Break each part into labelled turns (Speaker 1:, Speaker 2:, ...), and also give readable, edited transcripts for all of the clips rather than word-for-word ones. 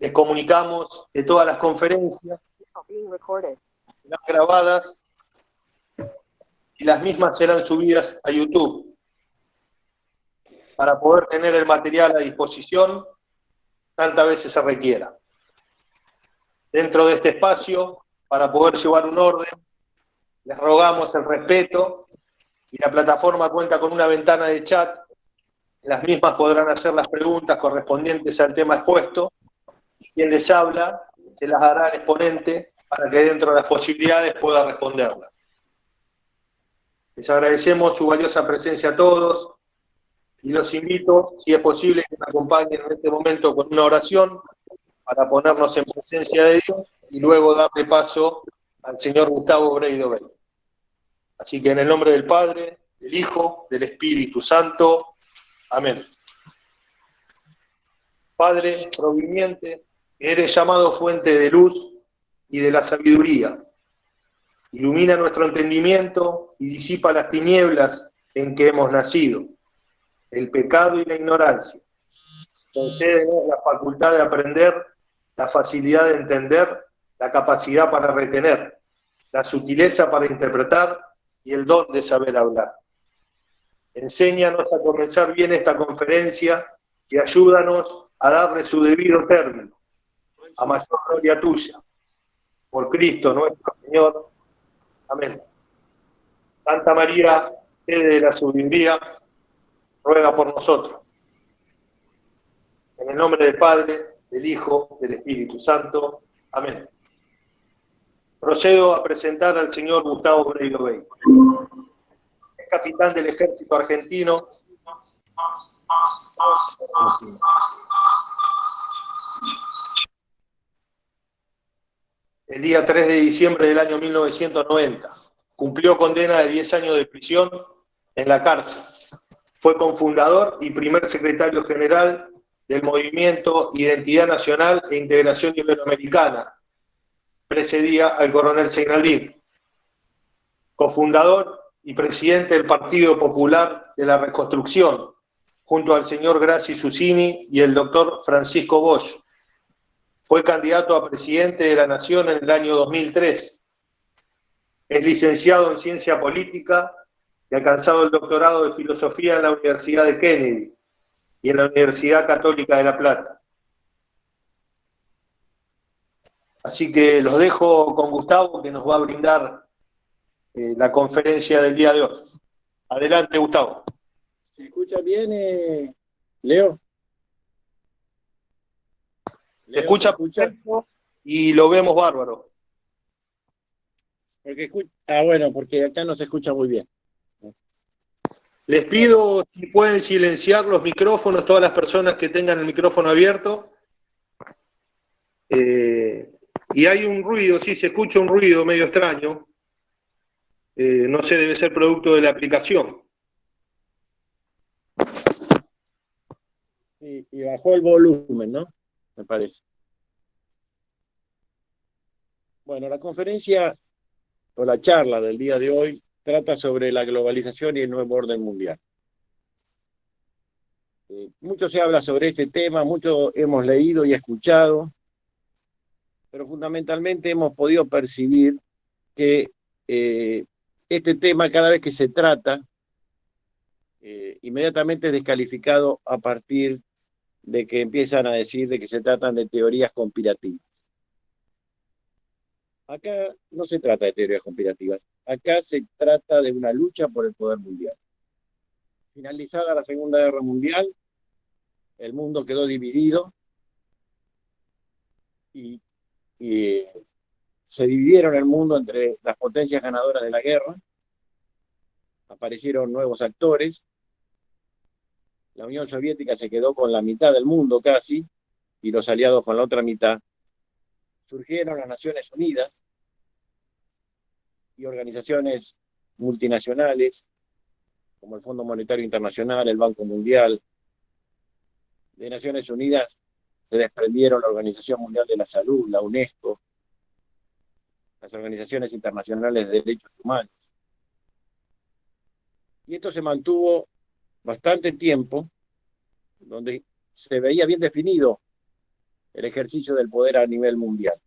Speaker 1: Les comunicamos que todas las conferencias serán grabadas y las mismas serán subidas a YouTube para poder tener el material a disposición tantas veces se requiera. Dentro de este espacio, para poder llevar un orden, les rogamos el respeto y la plataforma cuenta con una ventana de chat. En las mismas podrán hacer las preguntas correspondientes al tema expuesto. Quien les habla se las hará al exponente para que dentro de las posibilidades pueda responderlas. Les agradecemos su valiosa presencia a todos y los invito, si es posible, que me acompañen en este momento con una oración para ponernos en presencia de Dios y luego darle paso al señor Gustavo Breido Bey. Así que en el nombre del Padre, del Hijo, del Espíritu Santo. Amén. Padre proveniente, eres llamado fuente de luz y de la sabiduría. Ilumina nuestro entendimiento y disipa las tinieblas en que hemos nacido, el pecado y la ignorancia. Concédenos la facultad de aprender, la facilidad de entender, la capacidad para retener, la sutileza para interpretar y el don de saber hablar. Enséñanos a comenzar bien esta conferencia y ayúdanos a darle su debido término, a mayor gloria tuya. Por Cristo nuestro Señor. Amén. Santa María, sede de la sabiduría, ruega por nosotros. En el nombre del Padre, del Hijo, del Espíritu Santo. Amén. Procedo a presentar al señor Gustavo Breido Bey. Es capitán del ejército argentino. El día 3 de diciembre del año 1990. Cumplió condena de 10 años de prisión en la cárcel. Fue cofundador y primer secretario general del Movimiento Identidad Nacional e Integración Iberoamericana. Precedía al coronel Seinaldín. Cofundador y presidente del Partido Popular de la Reconstrucción, junto al señor Graci Susini y el doctor Francisco Bosch. Fue candidato a presidente de la Nación en el año 2003. Es licenciado en Ciencia Política y ha alcanzado el doctorado de Filosofía en la Universidad de Kennedy y en la Universidad Católica de La Plata. Así que los dejo con Gustavo, que nos va a brindar la conferencia del día de hoy. Adelante, Gustavo.
Speaker 2: ¿Se escucha bien, Leo?
Speaker 1: Se escucha perfecto y lo vemos bárbaro.
Speaker 2: Bueno, porque acá no se escucha muy bien.
Speaker 1: Les pido si pueden silenciar los micrófonos, todas las personas que tengan el micrófono abierto. Y hay un ruido, sí, se escucha un ruido medio extraño. No sé, debe ser producto de la aplicación.
Speaker 2: Y bajó el volumen, ¿no? Me parece. Bueno, la conferencia o la charla del día de hoy trata sobre la globalización y el nuevo orden mundial. Mucho se habla sobre este tema, mucho hemos leído y escuchado, pero fundamentalmente hemos podido percibir que este tema, cada vez que se trata, inmediatamente es descalificado a partir de que empiezan a decir de que se tratan de teorías conspirativas. Acá no se trata de teorías conspirativas, acá se trata de una lucha por el poder mundial. Finalizada la Segunda Guerra Mundial, el mundo quedó dividido y se dividieron el mundo entre las potencias ganadoras de la guerra, aparecieron nuevos actores, la Unión Soviética se quedó con la mitad del mundo casi, y los aliados con la otra mitad. Surgieron las Naciones Unidas y organizaciones multinacionales, como el Fondo Monetario Internacional, el Banco Mundial. De Naciones Unidas se desprendieron la Organización Mundial de la Salud, la UNESCO, las organizaciones internacionales de derechos humanos. Y esto se mantuvo bastante tiempo, donde se veía bien definido el ejercicio del poder a nivel mundial.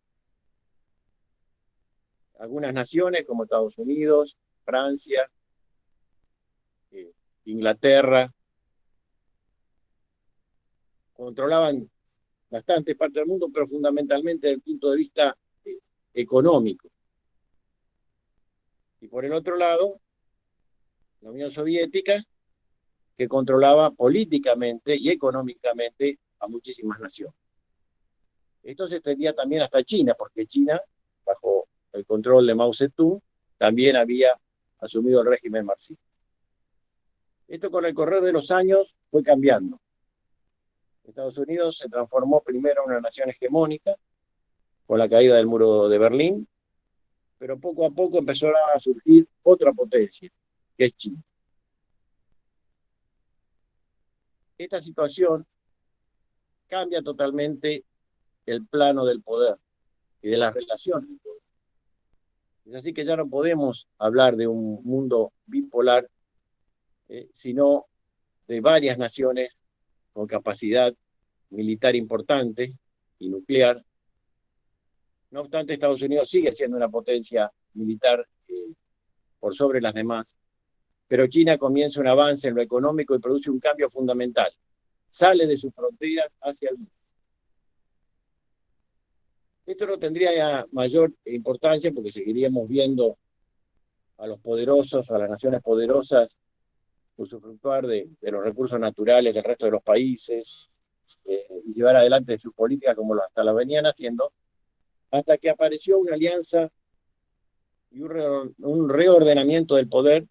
Speaker 2: Algunas naciones como Estados Unidos, Francia, Inglaterra, controlaban bastante parte del mundo, pero fundamentalmente desde el punto de vista económico. Y por el otro lado, la Unión Soviética, que controlaba políticamente y económicamente a muchísimas naciones. Esto se extendía también hasta China, porque China, bajo el control de Mao Zedong, también había asumido el régimen marxista. Esto con el correr de los años fue cambiando. Estados Unidos se transformó primero en una nación hegemónica, con la caída del muro de Berlín, pero poco a poco empezó a surgir otra potencia, que es China. Esta situación cambia totalmente el plano del poder y de las relaciones del poder. Es así que ya no podemos hablar de un mundo bipolar, sino de varias naciones con capacidad militar importante y nuclear. No obstante, Estados Unidos sigue siendo una potencia militar por sobre las demás, pero China comienza un avance en lo económico y produce un cambio fundamental. Sale de sus fronteras hacia el mundo. Esto no tendría ya mayor importancia porque seguiríamos viendo a los poderosos, a las naciones poderosas, usufructuar de los recursos naturales del resto de los países y llevar adelante sus políticas como hasta la venían haciendo, hasta que apareció una alianza y un reordenamiento del poder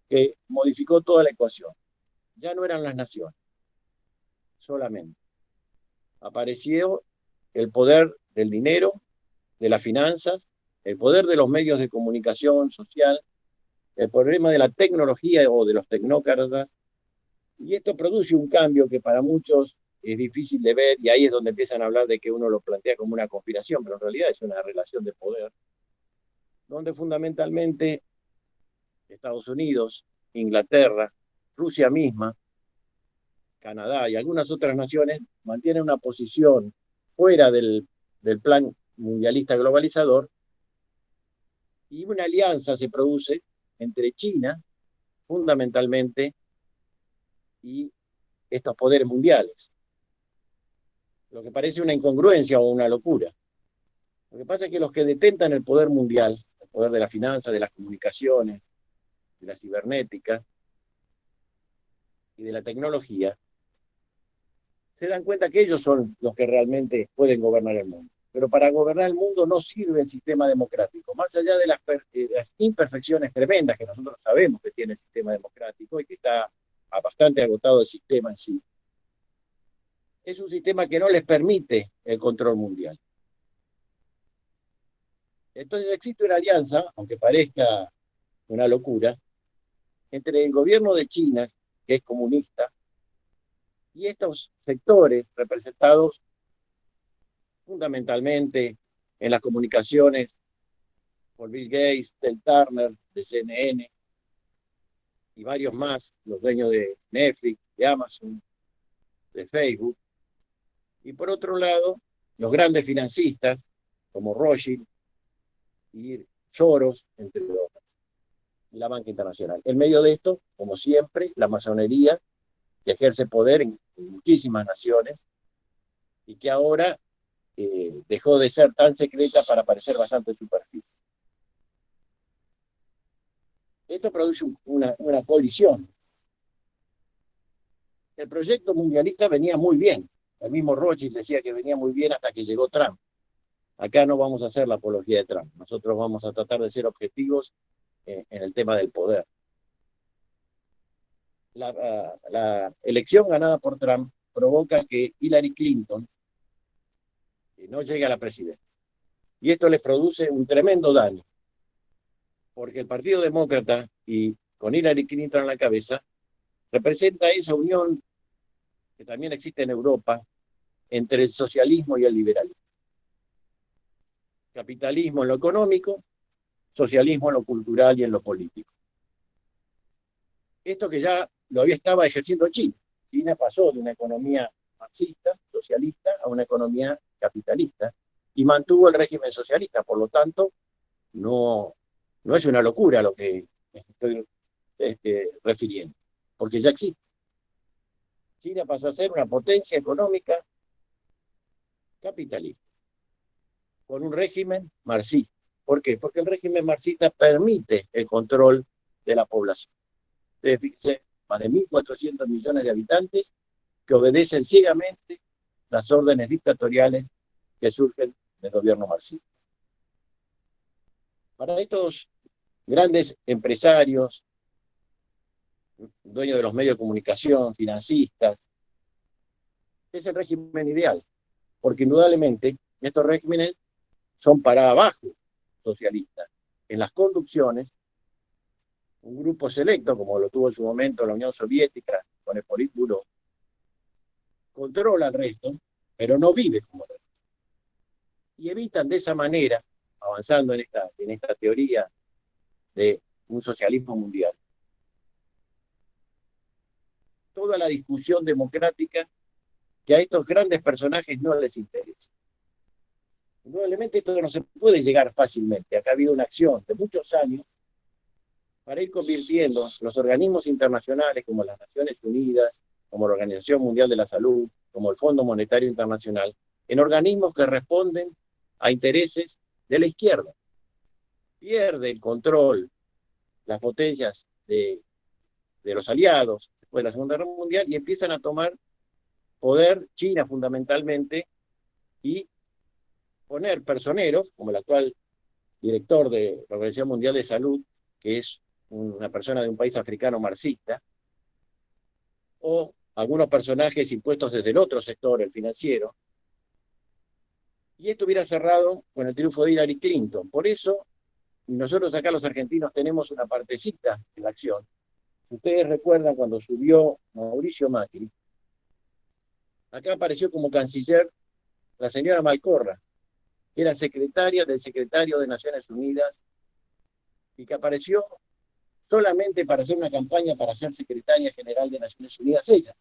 Speaker 2: que modificó toda la ecuación. Ya no eran las naciones solamente. Apareció el poder del dinero, de las finanzas, el poder de los medios de comunicación social, el problema de la tecnología o de los tecnócratas, y esto produce un cambio que para muchos es difícil de ver, y ahí es donde empiezan a hablar de que uno lo plantea como una conspiración, pero en realidad es una relación de poder, donde fundamentalmente Estados Unidos, Inglaterra, Rusia misma, Canadá y algunas otras naciones mantienen una posición fuera del plan mundialista globalizador, y una alianza se produce entre China, fundamentalmente, y estos poderes mundiales. Lo que parece una incongruencia o una locura. Lo que pasa es que los que detentan el poder mundial, el poder de la finanza, de las comunicaciones, de la cibernética y de la tecnología, se dan cuenta que ellos son los que realmente pueden gobernar el mundo. Pero para gobernar el mundo no sirve el sistema democrático, más allá de las imperfecciones tremendas que nosotros sabemos que tiene el sistema democrático y que está bastante agotado el sistema en sí. Es un sistema que no les permite el control mundial. Entonces existe una alianza, aunque parezca una locura, entre el gobierno de China, que es comunista, y estos sectores representados fundamentalmente en las comunicaciones por Bill Gates, Ted Turner, de CNN, y varios más, los dueños de Netflix, de Amazon, de Facebook. Y por otro lado, los grandes financistas, como Rothschild y Soros, entre otros, y la banca internacional. En medio de esto, como siempre, la masonería, que ejerce poder en muchísimas naciones, y que ahora dejó de ser tan secreta para parecer bastante superficial. Esto produce una colisión. El proyecto mundialista venía muy bien. El mismo Rothschild decía que venía muy bien hasta que llegó Trump. Acá no vamos a hacer la apología de Trump. Nosotros vamos a tratar de ser objetivos en el tema del poder. La elección ganada por Trump provoca que Hillary Clinton no llegue a la presidencia. Y esto les produce un tremendo daño, porque el Partido Demócrata, y con Hillary Clinton a la cabeza, representa esa unión que también existe en Europa entre el socialismo y el liberalismo. Capitalismo en lo económico, socialismo en lo cultural y en lo político. Esto que ya estaba ejerciendo China. China pasó de una economía marxista, socialista a una economía capitalista y mantuvo el régimen socialista. Por lo tanto, no es una locura lo que estoy refiriendo, porque ya existe. China pasó a ser una potencia económica capitalista, con un régimen marxista. ¿Por qué? Porque el régimen marxista permite el control de la población. Ustedes fíjense, más de 1.400 millones de habitantes que obedecen ciegamente las órdenes dictatoriales que surgen del gobierno marxista. Para estos grandes empresarios, dueños de los medios de comunicación, financistas, es el régimen ideal, porque indudablemente estos regímenes son para abajo socialistas. En las conducciones, un grupo selecto, como lo tuvo en su momento la Unión Soviética con el Politburo, controla al resto, pero no vive como el resto. Y evitan de esa manera, avanzando en esta teoría de un socialismo mundial, toda la discusión democrática que a estos grandes personajes no les interesa. Indudablemente esto no se puede llegar fácilmente. Acá ha habido una acción de muchos años para ir convirtiendo los organismos internacionales como las Naciones Unidas, como la Organización Mundial de la Salud, como el Fondo Monetario Internacional, en organismos que responden a intereses de la izquierda. Pierde el control las potencias de los aliados después de la Segunda Guerra Mundial y empiezan a tomar poder, China fundamentalmente, y poner personeros, como el actual director de la Organización Mundial de Salud, que es una persona de un país africano marxista, o algunos personajes impuestos desde el otro sector, el financiero, y esto hubiera cerrado con el triunfo de Hillary Clinton. Por eso, nosotros acá los argentinos tenemos una partecita en la acción. Ustedes recuerdan cuando subió Mauricio Macri, acá apareció como canciller la señora Malcorra, que era secretaria del secretario de Naciones Unidas y que apareció solamente para hacer una campaña para ser secretaria general de Naciones Unidas ella.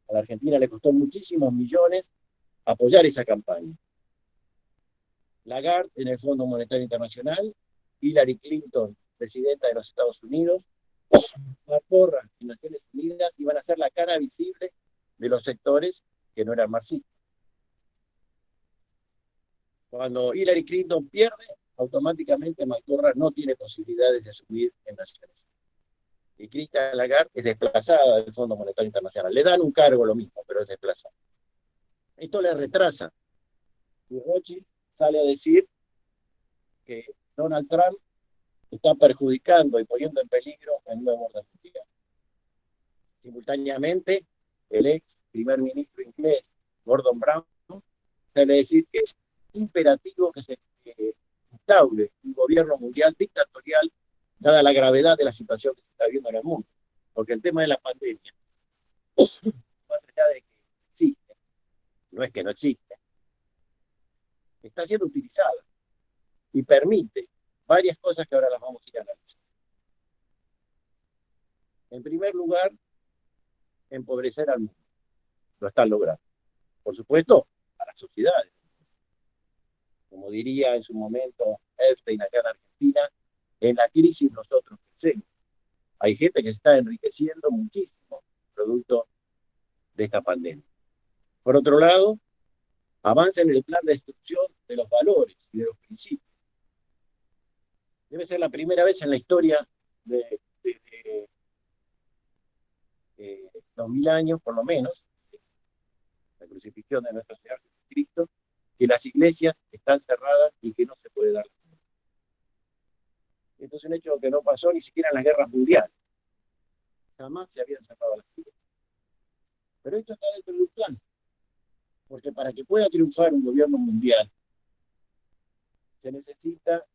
Speaker 2: A la Argentina le costó muchísimos millones apoyar esa campaña. Lagarde en el Fondo Monetario Internacional, Hillary Clinton, presidenta de los Estados Unidos, Malcorra en Naciones Unidas iban a ser la cara visible de los sectores que no eran marxistas. Cuando Hillary Clinton pierde, automáticamente Malcorra no tiene posibilidades de asumir en Naciones Unidas. Y Christine Lagarde es desplazada del Fondo Monetario Internacional. Le dan un cargo lo mismo, pero es desplazada. Esto le retrasa. Y Rothschild sale a decir que Donald Trump está perjudicando y poniendo en peligro el nuevo orden mundial. Simultáneamente, el ex primer ministro inglés, Gordon Brown, sale a decir que es imperativo que se instaure un gobierno mundial dictatorial, dada la gravedad de la situación que se está viendo en el mundo. Porque el tema de la pandemia, más allá de que existe, no es que no existe, está siendo utilizada y permite varias cosas que ahora las vamos a ir a analizar. En primer lugar, empobrecer al mundo. Lo están logrando. Por supuesto, a las sociedades. Como diría en su momento Epstein acá en Argentina, en la crisis nosotros crecemos. Hay gente que se está enriqueciendo muchísimo producto de esta pandemia. Por otro lado, avanza en el plan de destrucción de los valores y de los principios. Debe ser la primera vez en la historia de 2000 años, por lo menos, la crucifixión de nuestro Señor Jesucristo, que las iglesias están cerradas y que no se puede dar. Esto es un hecho que no pasó ni siquiera en las guerras mundiales. Jamás se habían cerrado las iglesias. Pero esto está dentro del plan. Porque para que pueda triunfar un gobierno mundial, se necesita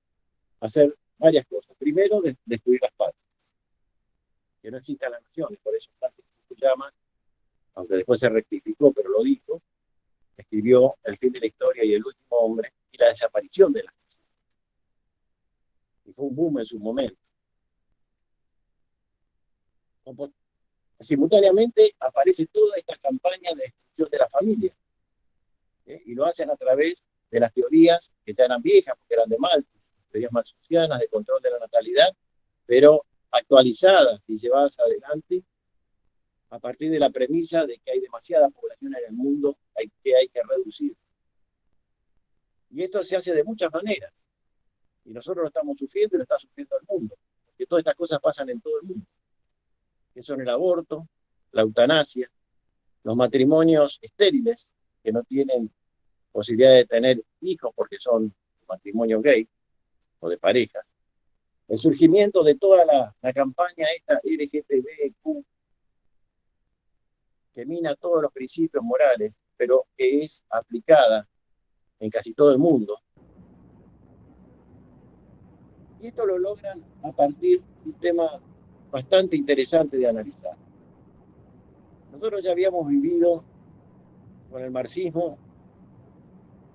Speaker 2: hacer varias cosas. Primero, destruir las patrias. Que no existan las naciones. Por eso Francis Fukuyama, aunque después se rectificó, pero lo dijo, escribió El fin de la historia y El último hombre y la desaparición de las naciones. Y fue un boom en su momento. Simultáneamente aparece toda esta campaña de destrucción de la familia. Y lo hacen a través de las teorías que ya eran viejas, porque eran de Malthus, teorías malthusianas de control de la natalidad, pero actualizadas y llevadas adelante a partir de la premisa de que hay demasiada población en el mundo que hay que reducir. Y esto se hace de muchas maneras. Y nosotros lo estamos sufriendo y lo está sufriendo el mundo. Porque todas estas cosas pasan en todo el mundo. Que son el aborto, la eutanasia, los matrimonios estériles, que no tienen posibilidad de tener hijos porque son matrimonios gay o de parejas. El surgimiento de toda la campaña esta LGTBQ, que mina todos los principios morales, pero que es aplicada en casi todo el mundo. Y esto lo logran a partir de un tema bastante interesante de analizar. Nosotros ya habíamos vivido con el marxismo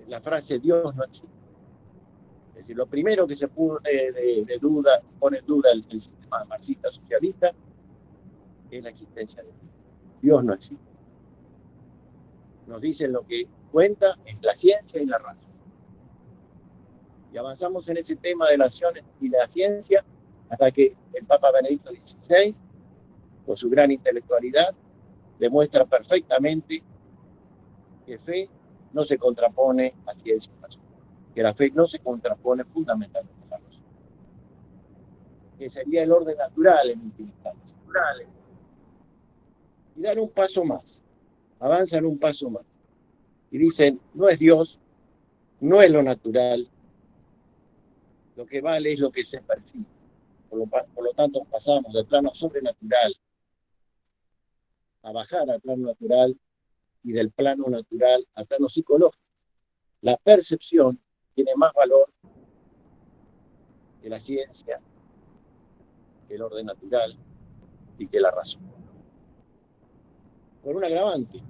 Speaker 2: la frase Dios no existe. Es decir, lo primero que se pone pone en duda el sistema marxista socialista es la existencia de Dios. Dios no existe. Nos dicen lo que cuenta es la ciencia y la razón. Y avanzamos en ese tema de la acción y la ciencia hasta que el Papa Benedicto XVI, con su gran intelectualidad, demuestra perfectamente que fe no se contrapone a ciencia y razón, que la fe no se contrapone fundamentalmente a la razón, que sería el orden natural en última instancia. Y dan un paso más, avanzan un paso más, y dicen, no es Dios, no es lo natural, lo que vale es lo que se percibe. Por lo tanto, pasamos del plano sobrenatural a bajar al plano natural y del plano natural al plano psicológico. La percepción tiene más valor que la ciencia, que el orden natural y que la razón. Por un agravante,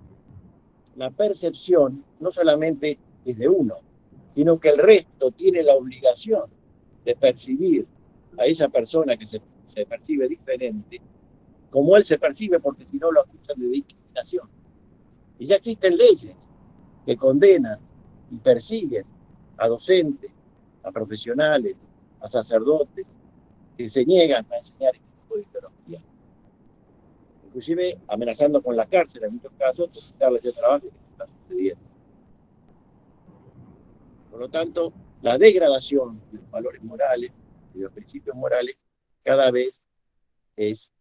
Speaker 2: la percepción no solamente es de uno, sino que el resto tiene la obligación de percibir a esa persona que se percibe diferente como él se percibe, porque si no lo acusan de discriminación. Y ya existen leyes que condenan y persiguen a docentes, a profesionales, a sacerdotes, que se niegan a enseñar este tipo de ideología. Inclusive amenazando con la cárcel en muchos casos, por quitarles el trabajo que está sucediendo. Por lo tanto, la degradación de los valores morales, de los principios morales, cada vez es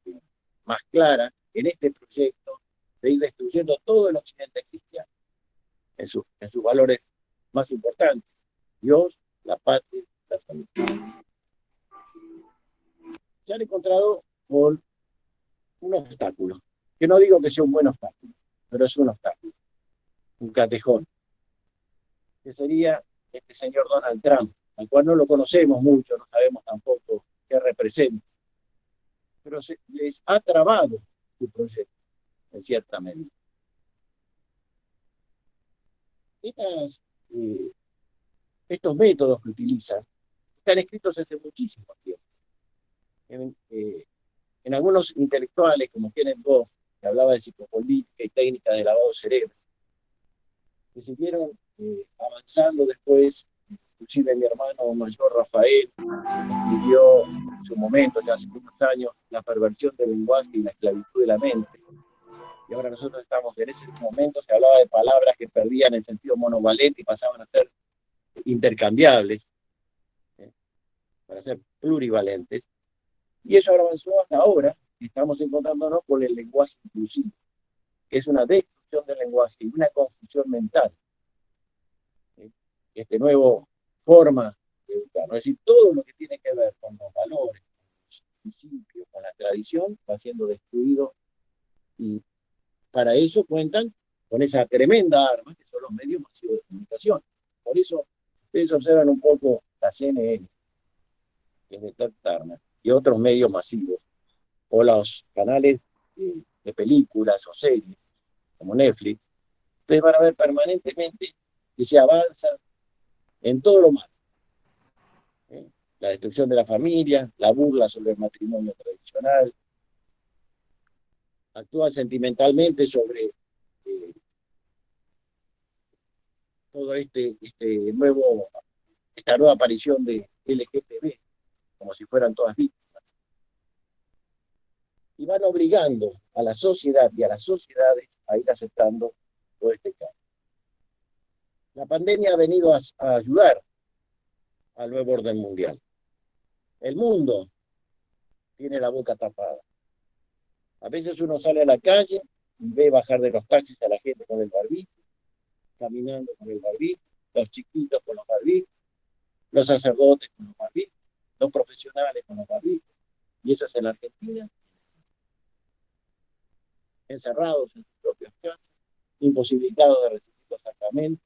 Speaker 2: más clara en este proyecto de ir destruyendo todo el occidente cristiano en sus valores más importantes: Dios, la patria, la salud. Se han encontrado con un obstáculo, que no digo que sea un buen obstáculo, pero es un obstáculo, un catejón, que sería este señor Donald Trump, al cual no lo conocemos mucho, no sabemos tampoco qué representa, pero les ha trabado su proyecto, en cierta medida. Estos métodos que utilizan están escritos hace muchísimo tiempo. En algunos intelectuales, como Kenneth Goff, que hablaba de psicopolítica y técnica de lavado de cerebro, que siguieron avanzando después. Inclusive mi hermano mayor Rafael escribió en su momento, ya hace muchos años, La perversión del lenguaje y la esclavitud de la mente. Y ahora nosotros estamos en ese momento, se hablaba de palabras que perdían el sentido monovalente y pasaban a ser intercambiables, para ser plurivalentes. Y eso ahora avanzó hasta ahora, y estamos encontrándonos con el lenguaje inclusivo, que es una destrucción del lenguaje y una confusión mental. Este nuevo forma de educar, ¿no? Es decir, todo lo que tiene que ver con los valores, con los principios, con la tradición, va siendo destruido, y para eso cuentan con esa tremenda arma que son los medios masivos de comunicación. Por eso ustedes observan un poco la CNN, que es de Ted Turner, y otros medios masivos, o los canales de películas o series, como Netflix. Ustedes van a ver permanentemente que se avanza en todo lo malo. La destrucción de la familia, la burla sobre el matrimonio tradicional, actúa sentimentalmente sobre todo esta nueva aparición de LGTB, como si fueran todas víctimas, y van obligando a la sociedad y a las sociedades a ir aceptando todo este cambio. La pandemia ha venido a ayudar al nuevo orden mundial. El mundo tiene la boca tapada. A veces uno sale a la calle y ve bajar de los taxis a la gente con el barbijo, caminando con el barbijo, los chiquitos con los barbijos, los sacerdotes con los barbijos, los profesionales con los barbijos. Y eso es en la Argentina, encerrados en sus propias casas, imposibilitados de recibir los sacramentos,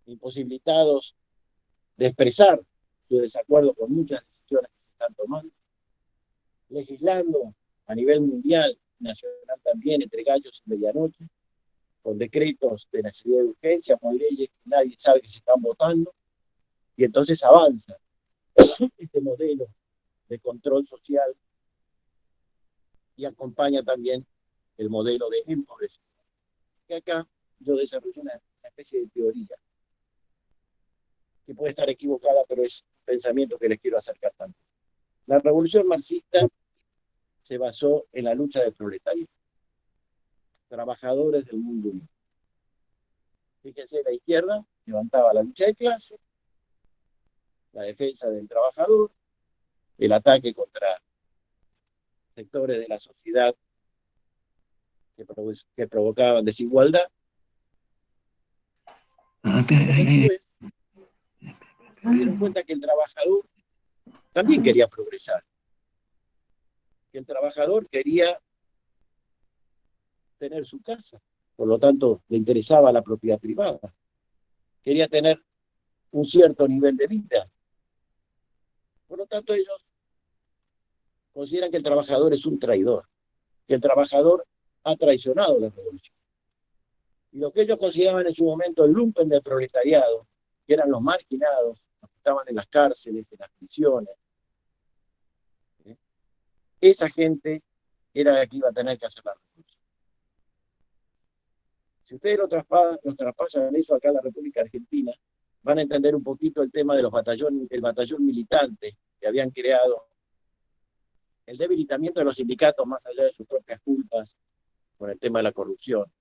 Speaker 2: imposibilitados de expresar su desacuerdo con muchas decisiones que se están tomando, legislando a nivel mundial, nacional también, entre gallos y medianoche, con decretos de necesidad de urgencia, con leyes que nadie sabe que se están votando, y entonces avanza este modelo de control social y acompaña también el modelo de empobrecimiento. Y acá yo desarrollo una especie de teoría que puede estar equivocada, pero es un pensamiento que les quiero acercar también. La revolución marxista se basó en la lucha del proletariado, trabajadores del mundo unido. Fíjense, la izquierda levantaba la lucha de clase, la defensa del trabajador, el ataque contra sectores de la sociedad que provocaban desigualdad. Después se dieron cuenta que el trabajador también quería progresar, que el trabajador quería tener su casa, por lo tanto le interesaba la propiedad privada, quería tener un cierto nivel de vida. Por lo tanto, ellos consideran que el trabajador es un traidor, que el trabajador ha traicionado la revolución. Y lo que ellos consideraban en su momento el lumpen del proletariado, que eran los marginados, los que estaban en las cárceles, en las prisiones, esa gente era la que iba a tener que hacer la revolución. Si ustedes lo traspasan eso acá en la República Argentina, van a entender un poquito el tema de el batallón militante que habían creado, el debilitamiento de los sindicatos más allá de sus propias culpas con el tema de la corrupción,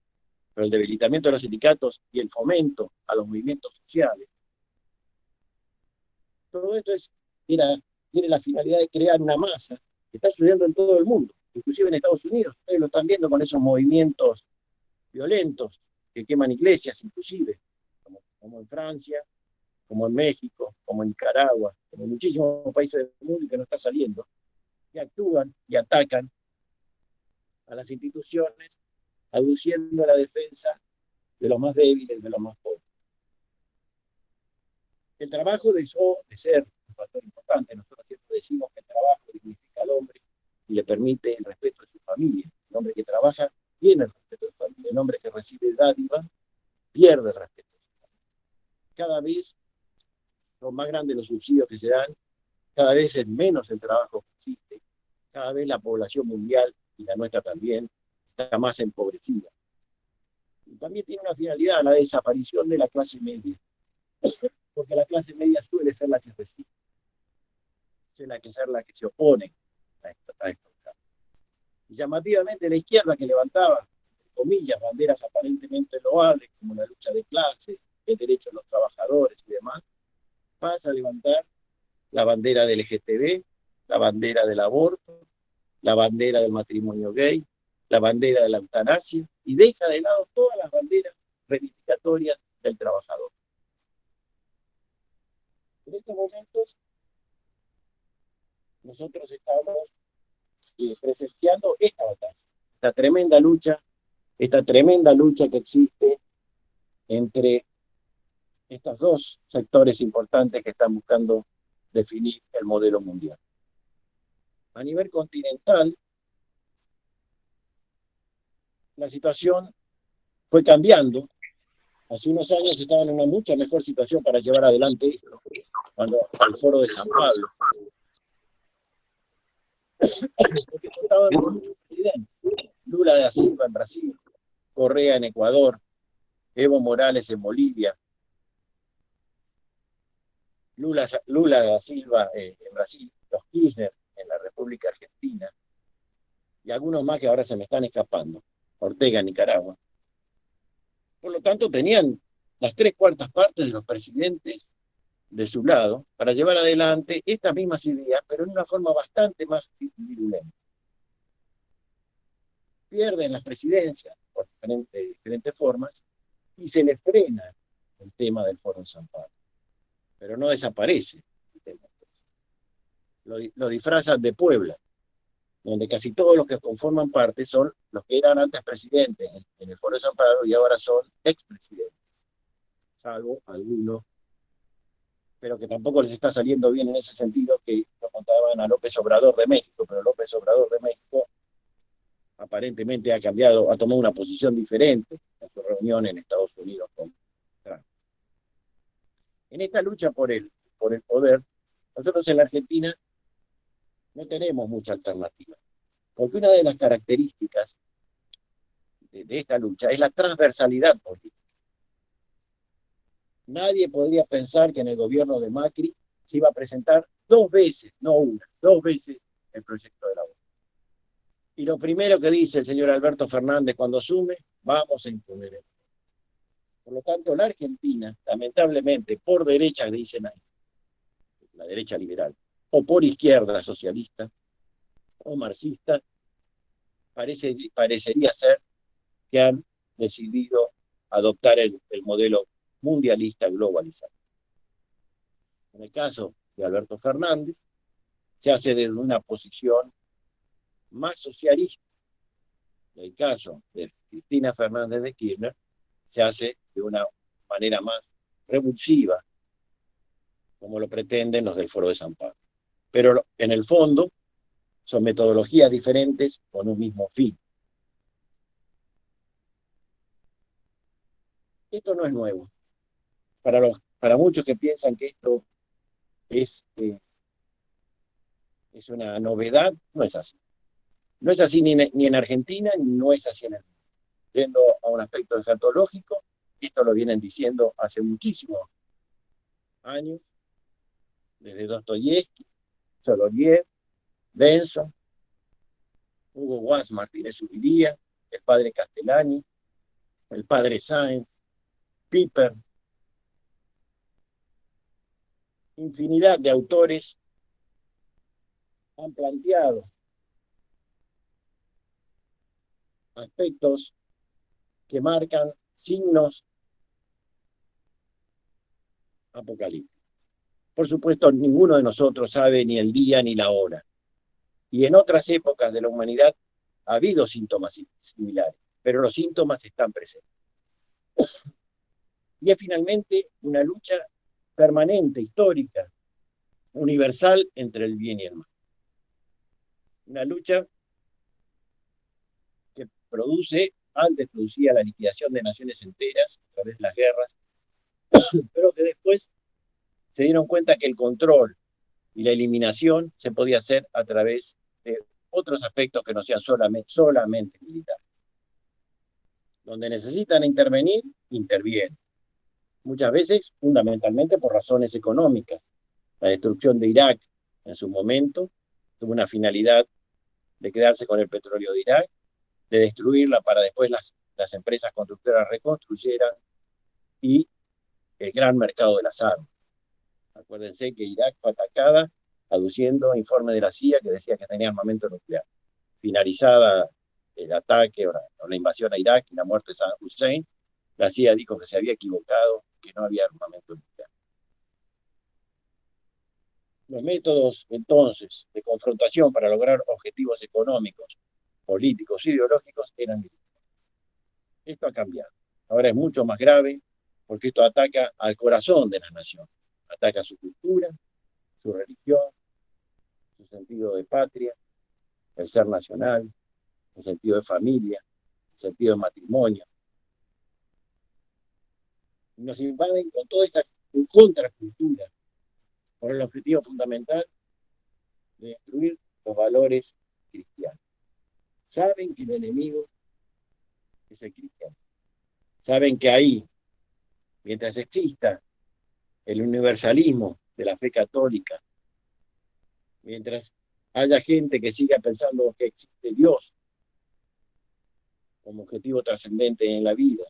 Speaker 2: pero el debilitamiento de los sindicatos y el fomento a los movimientos sociales. Todo esto tiene la finalidad de crear una masa que está sucediendo en todo el mundo, inclusive en Estados Unidos. Ustedes lo están viendo con esos movimientos violentos que queman iglesias, inclusive, como en Francia, como en México, como en Nicaragua, como en muchísimos países del mundo y que no está saliendo, que actúan y atacan a las instituciones, aduciendo la defensa de los más débiles, de los más pobres. El trabajo dejó de ser un factor importante. Nosotros siempre decimos que el trabajo dignifica al hombre y le permite el respeto de su familia. El hombre que trabaja tiene el respeto de su familia. El hombre que recibe dádiva pierde el respeto de su familia. Cada vez son más grandes los subsidios que se dan, cada vez es menos el trabajo que existe, cada vez la población mundial, y la nuestra también, está más empobrecida. Y también tiene una finalidad, la desaparición de la clase media, porque la clase media suele ser la que resiste, suele ser la que se opone a estos cambios. Y llamativamente la izquierda, que levantaba, entre comillas, banderas aparentemente loables, como la lucha de clase, el derecho de los trabajadores y demás, pasa a levantar la bandera del LGTB, la bandera del aborto, la bandera del matrimonio gay, la bandera de la eutanasia, y deja de lado todas las banderas reivindicatorias del trabajador. En estos momentos, nosotros estamos presenciando esta batalla, esta tremenda lucha que existe entre estos dos sectores importantes que están buscando definir el modelo mundial. A nivel continental, la situación fue cambiando. Hace unos años estaban en una mucha mejor situación para llevar adelante esto, cuando al Foro de San Pablo. Porque contaban con muchos presidentes. Lula da Silva en Brasil, Correa en Ecuador, Evo Morales en Bolivia, Lula da Silva en Brasil, los Kirchner en la República Argentina, y algunos más que ahora se me están escapando, Ortega en Nicaragua. Por lo tanto, tenían las 3/4 partes de los presidentes de su lado para llevar adelante estas mismas ideas, pero en una forma bastante más virulenta. Pierden las presidencias por diferentes formas y se les frena el tema del Foro de San Pablo, pero no desaparece el tema. Lo disfrazan de Puebla, donde casi todos los que conforman parte son los que eran antes presidentes en el Foro de San Pablo y ahora son expresidentes, salvo algunos, pero que tampoco les está saliendo bien en ese sentido, que lo contaban a López Obrador de México, pero López Obrador de México aparentemente ha tomado una posición diferente en su reunión en Estados Unidos con Trump. En esta lucha por el poder, nosotros en la Argentina no tenemos mucha alternativa, porque una de las características de esta lucha es la transversalidad política. Nadie podría pensar que en el gobierno de Macri se iba a presentar 2 veces, no una, 2 veces el proyecto de la ONU. Y lo primero que dice el señor Alberto Fernández cuando asume, vamos a imponer el. Por lo tanto, la Argentina, lamentablemente, por derecha, dicen ahí, la derecha liberal, o por izquierda socialista, o marxista, parecería ser que han decidido adoptar el modelo mundialista globalizado. En el caso de Alberto Fernández, se hace desde una posición más socialista. En el caso de Cristina Fernández de Kirchner, se hace de una manera más revulsiva, como lo pretenden los del Foro de San Pablo. Pero en el fondo son metodologías diferentes con un mismo fin. Esto no es nuevo. Para muchos que piensan que esto es una novedad, no es así. No es así ni en Argentina, ni no es así en el mundo. Yendo a un aspecto escatológico, esto lo vienen diciendo hace muchísimos años, desde Dostoyevsky, Soloniev, Benson, Hugo Watts, Martínez Ubiría, el padre Castellani, el padre Sáenz, Piper, infinidad de autores han planteado aspectos que marcan signos apocalípticos. Por supuesto, ninguno de nosotros sabe ni el día ni la hora. Y en otras épocas de la humanidad ha habido síntomas similares, pero los síntomas están presentes. Y es finalmente una lucha permanente, histórica, universal entre el bien y el mal. Una lucha que antes producía la liquidación de naciones enteras a través de las guerras, pero que después se dieron cuenta que el control y la eliminación se podía hacer a través de otros aspectos que no sean solamente militares. Donde necesitan intervenir, intervienen. Muchas veces, fundamentalmente por razones económicas. La destrucción de Irak en su momento tuvo una finalidad de quedarse con el petróleo de Irak, de destruirla para después las empresas constructoras reconstruyeran, y el gran mercado de las armas. Acuérdense que Irak fue atacada aduciendo informes de la CIA que decía que tenía armamento nuclear. Finalizada el ataque o la invasión a Irak y la muerte de Saddam Hussein, la CIA dijo que se había equivocado, que no había armamento nuclear. Los métodos, entonces, de confrontación para lograr objetivos económicos, políticos, ideológicos eran militares. Esto ha cambiado. Ahora es mucho más grave porque esto ataca al corazón de la nación. Ataca su cultura, su religión, su sentido de patria, el ser nacional, el sentido de familia, el sentido de matrimonio. Nos invaden con toda esta contracultura, con el objetivo fundamental de destruir los valores cristianos. Saben que el enemigo es el cristiano. saben que ahí, mientras exista el universalismo de la fe católica, mientras haya gente que siga pensando que existe Dios como objetivo trascendente en la vida,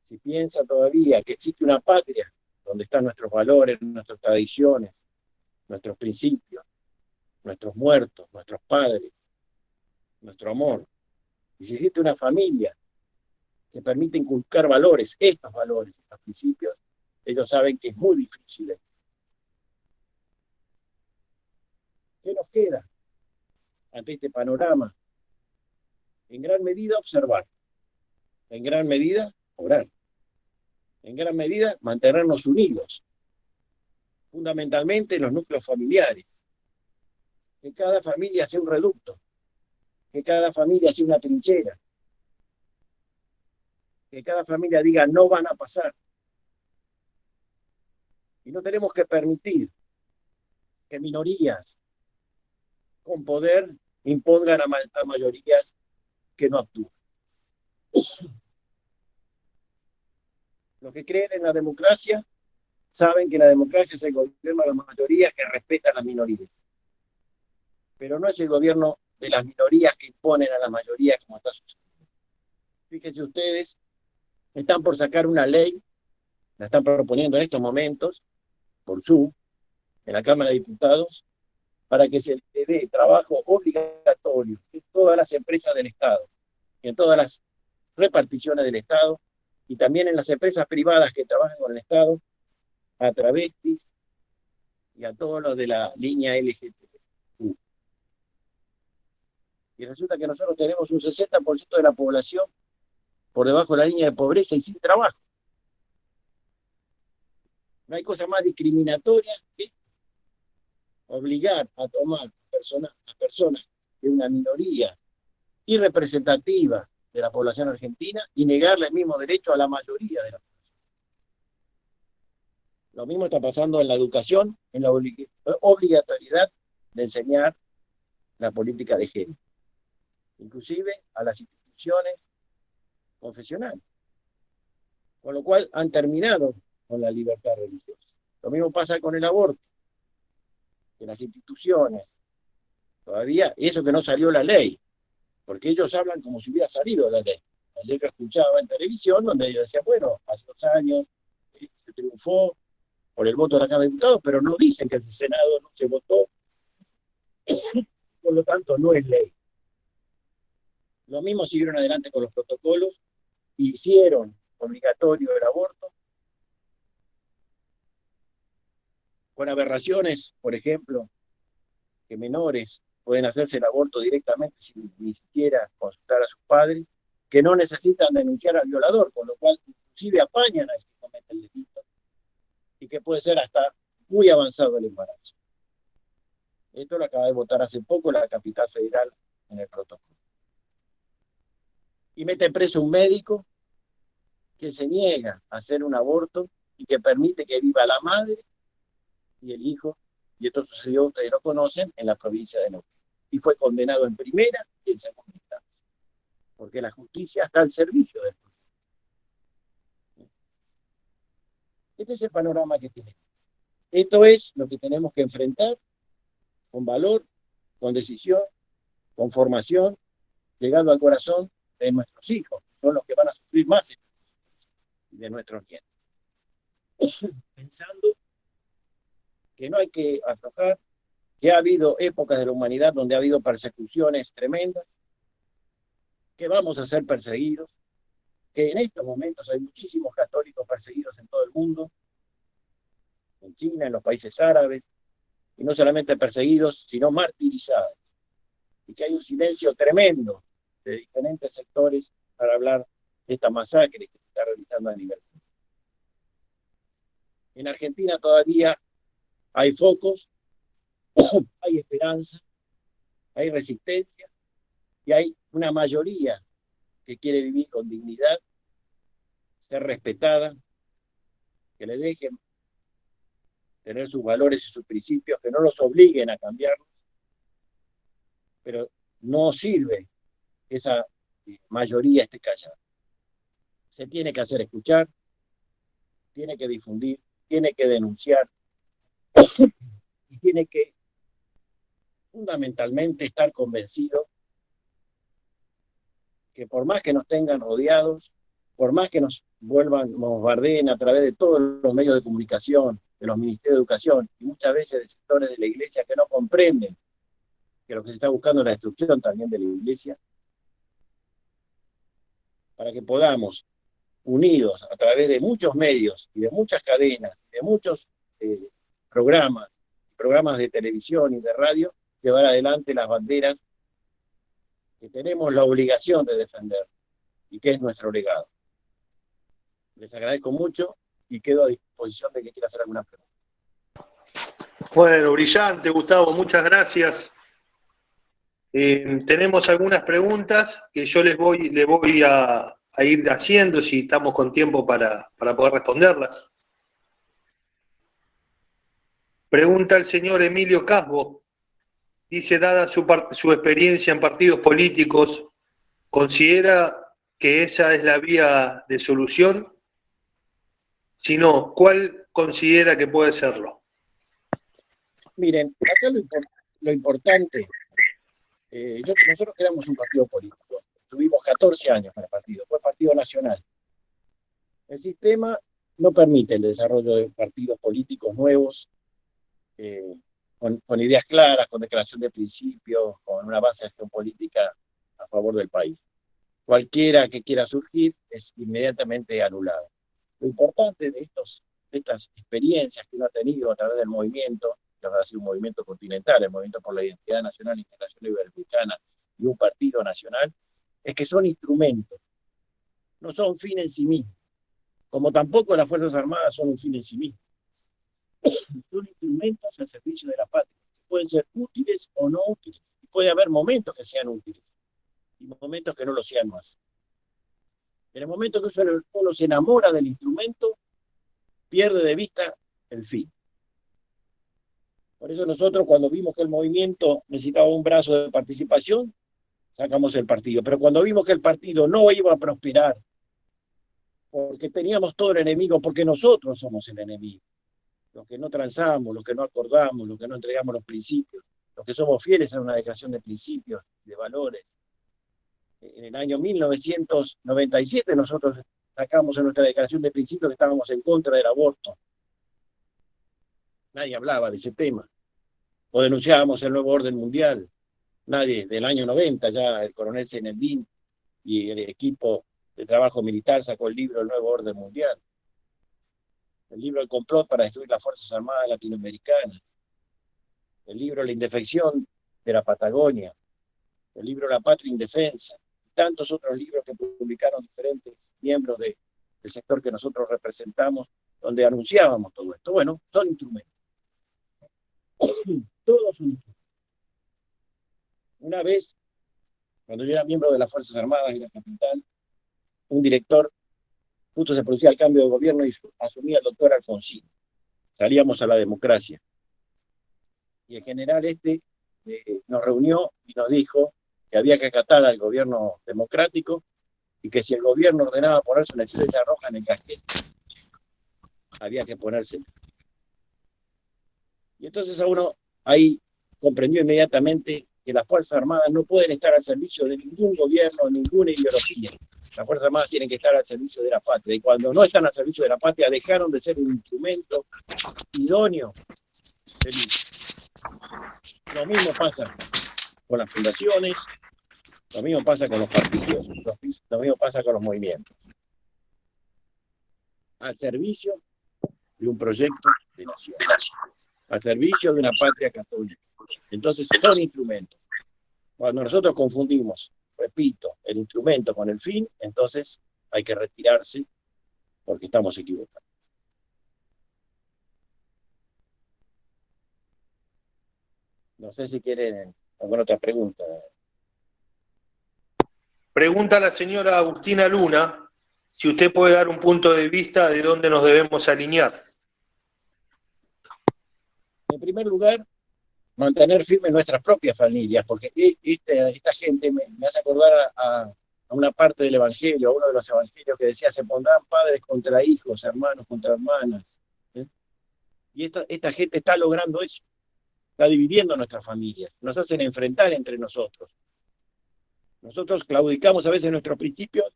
Speaker 2: si piensa todavía que existe una patria donde están nuestros valores, nuestras tradiciones, nuestros principios, nuestros muertos, nuestros padres, nuestro amor, y si existe una familia que permite inculcar valores, estos principios, ellos saben que es muy difícil. ¿Qué nos queda ante este panorama? En gran medida observar, en gran medida orar, en gran medida mantenernos unidos, fundamentalmente los núcleos familiares, que cada familia sea un reducto, que cada familia sea una trinchera, que cada familia diga no van a pasar. Y no tenemos que permitir que minorías con poder impongan a mayorías que no actúan. Los que creen en la democracia saben que la democracia es el gobierno de la mayoría que respeta a las minorías. Pero no es el gobierno de las minorías que imponen a las mayorías como está sucediendo. Fíjense ustedes, están por sacar una ley, la están proponiendo en estos momentos, por Zoom, en la Cámara de Diputados, para que se le dé trabajo obligatorio en todas las empresas del Estado, en todas las reparticiones del Estado, y también en las empresas privadas que trabajan con el Estado, a travestis y a todos los de la línea LGTB. Y resulta que nosotros tenemos un 60% de la población por debajo de la línea de pobreza y sin trabajo. No hay cosa más discriminatoria que obligar a tomar a personas de una minoría irrepresentativa de la población argentina y negarle el mismo derecho a la mayoría de la población. Lo mismo está pasando en la educación, en la obligatoriedad de enseñar la política de género, inclusive a las instituciones confesionales, con lo cual han terminado con la libertad religiosa. Lo mismo pasa con el aborto, que las instituciones, todavía, eso que no salió la ley, porque ellos hablan como si hubiera salido la ley. Ayer que escuchaba en televisión, donde ellos decían, bueno, hace 2 años se triunfó por el voto de la Cámara de Diputados, pero no dicen que el Senado no se votó, por lo tanto no es ley. Lo mismo siguieron adelante con los protocolos, hicieron obligatorio el aborto, con aberraciones, por ejemplo, que menores pueden hacerse el aborto directamente sin ni siquiera consultar a sus padres, que no necesitan denunciar al violador, con lo cual inclusive apañan a quien comete el delito, y que puede ser hasta muy avanzado el embarazo. Esto lo acaba de votar hace poco la capital federal en el protocolo. Y mete preso un médico que se niega a hacer un aborto y que permite que viva la madre y el hijo, y esto sucedió, ustedes lo conocen, en la provincia de Neuquén. Y fue condenado en primera y en segunda instancia, porque la justicia está al servicio del proceso. Este es el panorama que tenemos. Esto es lo que tenemos que enfrentar con valor, con decisión, con formación, llegando al corazón de nuestros hijos, que son los que van a sufrir más de nuestros nietos. Pensando que no hay que aflojar, que ha habido épocas de la humanidad donde ha habido persecuciones tremendas, que vamos a ser perseguidos, que en estos momentos hay muchísimos católicos perseguidos en todo el mundo, en China, en los países árabes, y no solamente perseguidos, sino martirizados, y que hay un silencio tremendo de diferentes sectores para hablar de esta masacre que se está realizando a nivel mundial. En Argentina todavía hay focos, hay esperanza, hay resistencia, y hay una mayoría que quiere vivir con dignidad, ser respetada, que le dejen tener sus valores y sus principios, que no los obliguen a cambiarlos, pero no sirve que esa mayoría esté callada. se tiene que hacer escuchar, tiene que difundir, tiene que denunciar y tiene que fundamentalmente estar convencido que por más que nos tengan rodeados, por más que nos bombardeen a través de todos los medios de comunicación, de los ministerios de educación y muchas veces de sectores de la iglesia que no comprenden que lo que se está buscando es la destrucción también de la iglesia, para que podamos, unidos a través de muchos medios y de muchas cadenas, de muchos programas de televisión y de radio, llevar adelante las banderas que tenemos la obligación de defender y que es nuestro legado. Les agradezco mucho y quedo a disposición de que quiera hacer alguna pregunta.
Speaker 1: Bueno, brillante, Gustavo, muchas gracias. Tenemos algunas preguntas que yo le voy a ir haciendo, si estamos con tiempo para poder responderlas. Pregunta el señor Emilio Casbo. Dice, dada su experiencia en partidos políticos, ¿considera que esa es la vía de solución? Si no, ¿cuál considera que puede serlo?
Speaker 2: Miren, acá lo importante, nosotros creamos un partido político, tuvimos 14 años para el partido, fue partido nacional. El sistema no permite el desarrollo de partidos políticos nuevos, con ideas claras, con declaración de principios, con una base de acción política a favor del país. Cualquiera que quiera surgir es inmediatamente anulado. Lo importante de estas experiencias que uno ha tenido a través del movimiento, que ha sido un movimiento continental, el movimiento por la identidad nacional, internacional y iberoamericana, y un partido nacional, es que son instrumentos, no son fin en sí mismos, como tampoco las Fuerzas Armadas son un fin en sí mismos. Son instrumentos al servicio de la patria. Pueden ser útiles o no útiles. Puede haber momentos que sean útiles y momentos que no lo sean más. En el momento que uno se enamora del instrumento, pierde de vista el fin. Por eso nosotros, cuando vimos que el movimiento necesitaba un brazo de participación, sacamos el partido. Pero cuando vimos que el partido no iba a prosperar, porque teníamos todo el enemigo, porque nosotros somos el enemigo, los que no transamos, los que no acordamos, los que no entregamos los principios, los que somos fieles a una declaración de principios, de valores. En el año 1997 nosotros sacamos en nuestra declaración de principios que estábamos en contra del aborto. Nadie hablaba de ese tema. O denunciábamos el nuevo orden mundial. Nadie, del año 90 ya el coronel Zenedín y el equipo de trabajo militar sacó el libro El nuevo orden mundial. El libro El complot para destruir las Fuerzas Armadas latinoamericanas, el libro La indefección de la Patagonia, el libro La patria indefensa, y tantos otros libros que publicaron diferentes miembros del sector que nosotros representamos, donde anunciábamos todo esto. Bueno, son instrumentos. Todos son instrumentos. Una vez, cuando yo era miembro de las Fuerzas Armadas en la capital, un director, justo se producía el cambio de gobierno y asumía el doctor Alfonsín. Salíamos a la democracia. Y el general nos reunió y nos dijo que había que acatar al gobierno democrático y que si el gobierno ordenaba ponerse una estrella roja en el casquete, había que ponérsela. Y entonces a uno ahí comprendió inmediatamente que las Fuerzas Armadas no pueden estar al servicio de ningún gobierno, ninguna ideología. Las Fuerzas Armadas tienen que estar al servicio de la patria. Y cuando no están al servicio de la patria, dejaron de ser un instrumento idóneo de lucha. Lo mismo pasa con las fundaciones, lo mismo pasa con los partidos, lo mismo pasa con los movimientos. Al servicio de un proyecto de nación, al servicio de una patria católica. Entonces son instrumentos. Cuando nosotros confundimos, repito, el instrumento con el fin, entonces hay que retirarse porque estamos equivocados. No sé si quieren alguna otra pregunta.
Speaker 1: Pregunta la señora Agustina Luna si usted puede dar un punto de vista de dónde nos debemos alinear.
Speaker 2: En primer lugar, mantener firmes nuestras propias familias, porque esta gente me hace acordar a una parte del Evangelio, a uno de los Evangelios que decía, se pondrán padres contra hijos, hermanos contra hermanas. Y esta gente está logrando eso, está dividiendo nuestras familias, nos hacen enfrentar entre nosotros. Nosotros claudicamos a veces nuestros principios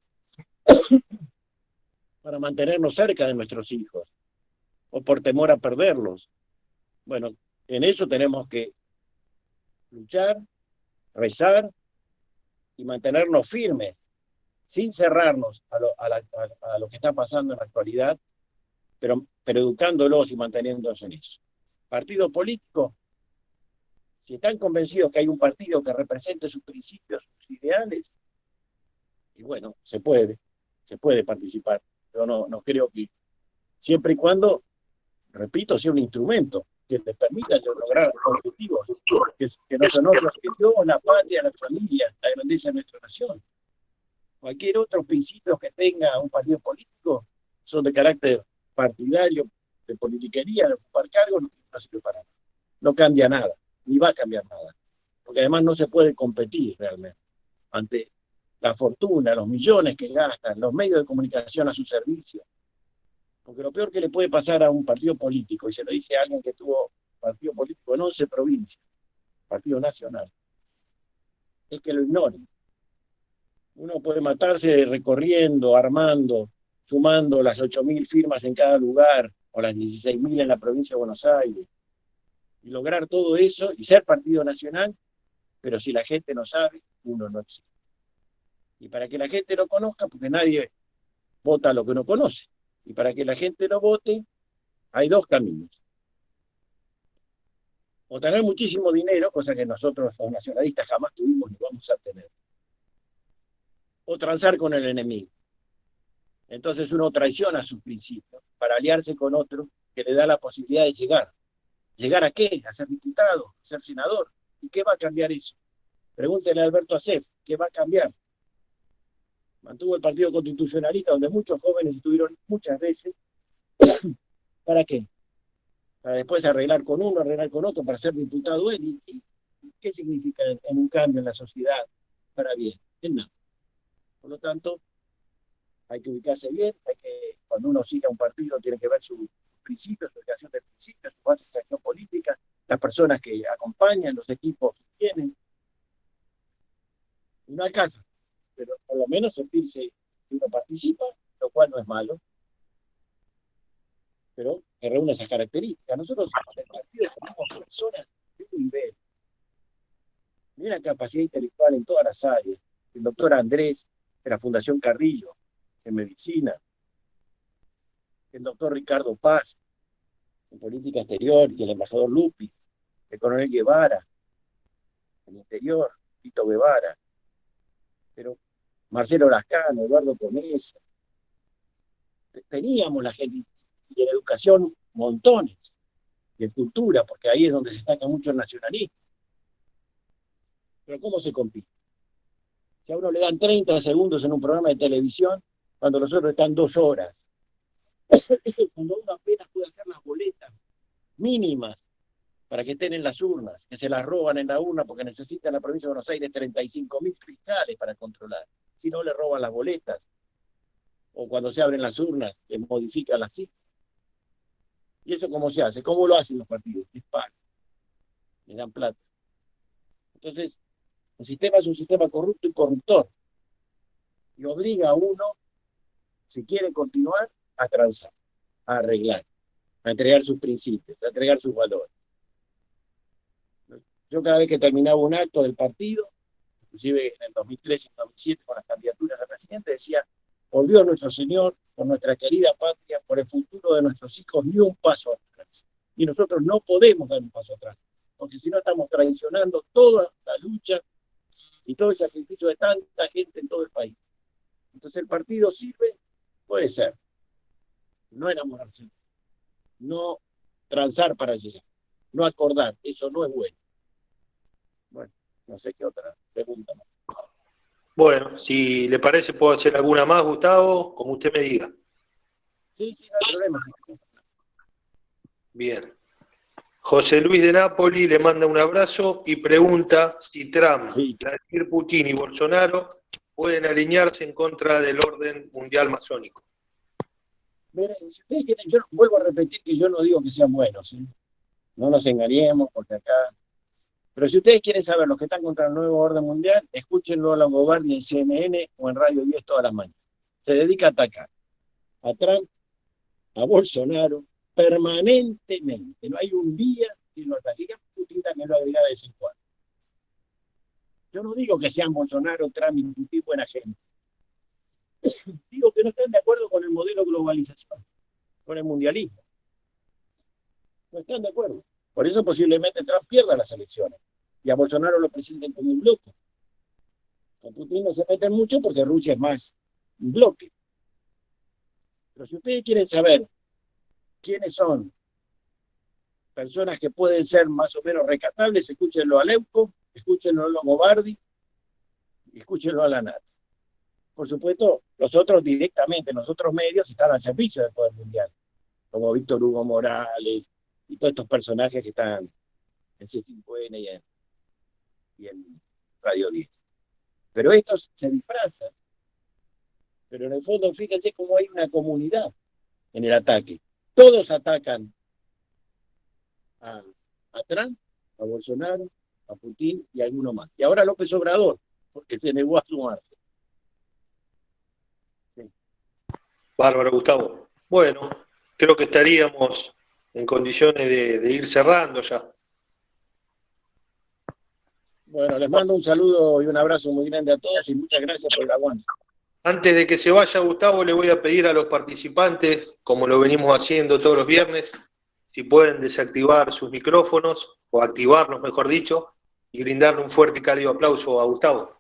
Speaker 2: para mantenernos cerca de nuestros hijos, o por temor a perderlos. Bueno, en eso tenemos que luchar, rezar y mantenernos firmes, sin cerrarnos a lo que está pasando en la actualidad, pero educándolos y manteniéndonos en eso. Partido político, si están convencidos que hay un partido que represente sus principios, sus ideales, y bueno, se puede participar. Yo no creo que, siempre y cuando, repito, sea un instrumento que te permita lograr objetivos que no son otros que Dios, la patria, la familia, la grandeza de nuestra nación. Cualquier otro principio que tenga un partido político son de carácter partidario, de politiquería, de ocupar cargos, no sirve para nada. No cambia nada, ni va a cambiar nada. Porque además no se puede competir realmente ante la fortuna, los millones que gastan, los medios de comunicación a su servicio. Porque lo peor que le puede pasar a un partido político, y se lo dice a alguien que tuvo partido político en 11 provincias, partido nacional, es que lo ignoren. Uno puede matarse recorriendo, armando, sumando las 8.000 firmas en cada lugar, o las 16.000 en la provincia de Buenos Aires, y lograr todo eso y ser partido nacional, pero si la gente no sabe, uno no existe. Y para que la gente lo conozca, porque nadie vota lo que no conoce, y para que la gente lo vote, hay dos caminos. O tener muchísimo dinero, cosa que nosotros los nacionalistas jamás tuvimos ni vamos a tener. O transar con el enemigo. Entonces uno traiciona sus principios para aliarse con otro que le da la posibilidad de llegar. ¿Llegar a qué? A ser diputado, a ser senador. ¿Y qué va a cambiar eso? Pregúntenle a Alberto Asef, ¿qué va a cambiar? Mantuvo el Partido Constitucionalista, donde muchos jóvenes estuvieron muchas veces. ¿Para qué? Para después arreglar con uno, arreglar con otro, para ser diputado él. ¿Y qué significa en un cambio en la sociedad para bien? En nada. Por lo tanto, hay que ubicarse bien, cuando uno sigue a un partido tiene que ver sus principios, su educación de principios, su base de acción política, las personas que acompañan, los equipos que tienen. Y no alcanza, pero por lo menos sentirse que uno participa, lo cual no es malo, pero que reúne esas características. Nosotros en el partido somos personas de un nivel, de una capacidad intelectual en todas las áreas. El doctor Andrés, de la Fundación Carrillo, en medicina, el doctor Ricardo Paz, en política exterior, y el embajador Lupis, el coronel Guevara, en interior, Tito Guevara, pero Marcelo Lascano, Eduardo Conesa. Teníamos la gente, y en educación montones, y en cultura, porque ahí es donde se destaca mucho el nacionalismo. Pero ¿cómo se compite? Si a uno le dan 30 segundos en un programa de televisión, cuando los otros están 2 horas, cuando uno apenas puede hacer las boletas mínimas para que estén en las urnas, que se las roban en la urna porque necesita en la provincia de Buenos Aires 35.000 fiscales para controlar, si no le roban las boletas, o cuando se abren las urnas, les modifican las cifras. ¿Y eso cómo se hace? ¿Cómo lo hacen los partidos? Les pagan, les dan plata. Entonces, el sistema es un sistema corrupto y corruptor, y obliga a uno, si quiere continuar, a transar, a arreglar, a entregar sus principios, a entregar sus valores. Yo cada vez que terminaba un acto del partido, inclusive en el 2003 y el 2007 con las candidaturas a presidente, decía: por Dios nuestro Señor, por nuestra querida patria, por el futuro de nuestros hijos, ni un paso atrás. Y nosotros no podemos dar un paso atrás, porque si no estamos traicionando toda la lucha y todo el sacrificio de tanta gente en todo el país. Entonces el partido sirve, puede ser, no enamorarse, no transar para llegar, no acordar, eso no es bueno. Bueno, no sé qué otra pregunta más.
Speaker 1: Bueno, si le parece, puedo hacer alguna más, Gustavo, como usted me diga.
Speaker 2: Sí, no hay problema.
Speaker 1: Bien. José Luis de Nápoli le manda un abrazo y pregunta si Trump, Vladimir Putin y Bolsonaro pueden alinearse en contra del orden mundial masónico.
Speaker 2: Miren, si ustedes quieren, yo vuelvo a repetir que yo no digo que sean buenos, ¿sí? No nos engañemos, porque acá... Pero si ustedes quieren saber los que están contra el nuevo orden mundial, escúchenlo a Longobardi en CNN o en Radio 10 todas las mañanas. Se dedica a atacar a Trump, a Bolsonaro, permanentemente. No hay un día que lo ataque. Putin también lo agrega de vez en cuando. Yo no digo que sean Bolsonaro, Trump y Putin buena gente. Digo que no están de acuerdo con el modelo de globalización, con el mundialismo. No están de acuerdo. Por eso posiblemente Trump pierda las elecciones y a Bolsonaro lo presenten como un bloque. Con Putin no se meten mucho porque Rusia es más un bloque. Pero si ustedes quieren saber quiénes son personas que pueden ser más o menos rescatables, escúchenlo a Leuco, escúchenlo a Longobardi, escúchenlo a Lanata. Por supuesto, los otros directamente, los otros medios están al servicio del poder mundial, como Víctor Hugo Morales y todos estos personajes que están en C5N y en Radio 10. Pero estos se disfrazan. Pero en el fondo, fíjense cómo hay una comunidad en el ataque. Todos atacan a Trump, a Bolsonaro, a Putin y a alguno más. Y ahora López Obrador, porque se negó a sumarse. Sí.
Speaker 1: Bárbaro, Gustavo. Bueno, creo que estaríamos en condiciones de ir cerrando ya.
Speaker 2: Bueno, les mando un saludo y un abrazo muy grande a todos y muchas gracias por el aguante.
Speaker 1: Antes de que se vaya Gustavo, le voy a pedir a los participantes, como lo venimos haciendo todos los viernes, si pueden desactivar sus micrófonos, o activarlos, mejor dicho, y brindarle un fuerte y cálido aplauso a Gustavo.